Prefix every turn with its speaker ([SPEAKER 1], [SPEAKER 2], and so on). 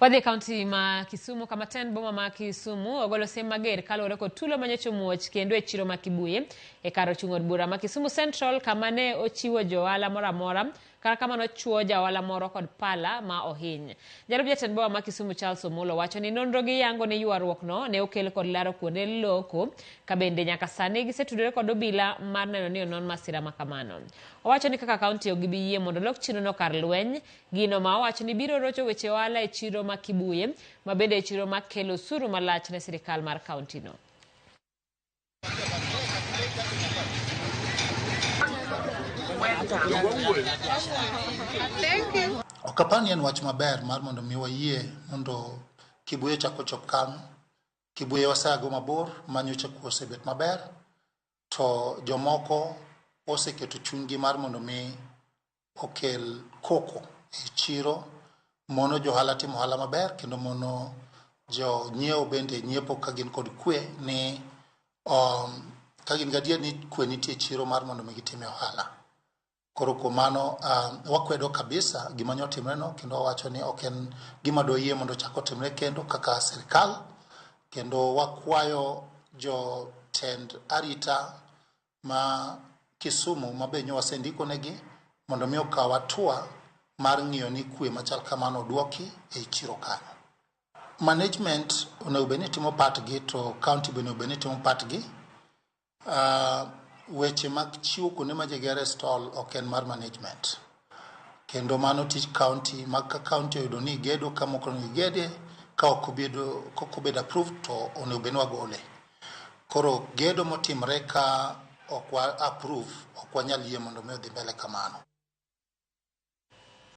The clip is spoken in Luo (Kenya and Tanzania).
[SPEAKER 1] Wadhi kaunti ma Kisumu kama ten boma ma Kisumu ogolo siem mager kalore kod tulo manyocho muoch kendo e chiro ma Kibuye e karo chung'od bura ma Kisumu Central kama ne ochiwo johala moramora kar kamano chuo jahala moro kod pala ma ohiny. Jalup jatend boma ma Kisumu Charles Omulo wacho ni nonro gi yango ne yuarruok no ne okel kod laro kuonde loko ka bende nyaka sani gisetudore kod obila mar neno ni onon masira ma kamano. Owacho ni kaka kaunti ogibi yie mondo lok chiro no kar lweny, gino ma owacho ni biro rocho weche ohala e chiro ma Kibuye ma bende e chiro ma kelo osuru malach ne sirikal mar kaunti no.
[SPEAKER 2] Thank you.
[SPEAKER 3] Okapani en wach maber mar mondo mi wayie mondo Kibuye chako chop kanyo. Kibuye wasago mabor manyocha kuose bet maber to jomoko oseketo chunygi mar mondo mi okel koko e chiro mono johala timo ohala maber kendo mono jo nyiewo bende nyiepo ka gin kod kwe ni ka gin gadier ni kwe nitie e chiro mar mondo mi gitime ohala. Koro kuom mano wakwedo kabisa gima ne otimreno kendo wacho ni ok en gima doyie mondo chako timre kendo kaka sirikal, kendo wakwayo jotend arita ma Kisumu mabe wasendiko negi mondo mi okaw hatua mar ng'iyo ni kwe machal kamano duoki e chiro kanyo. Management onego bed ni timo patgi to county bende onego bed ni timo patgi. Weche mag chiwo kuonde ma ji gere stall ok en mar management. Kendo mano tich county mag ka county oyudo ni gedo kama ok onego gede ka ok obedo approved to onego bed ni wagole. Koro gedo motimre ka ok wa approve ok wanyal yie mondo mi odhi mbele kamano.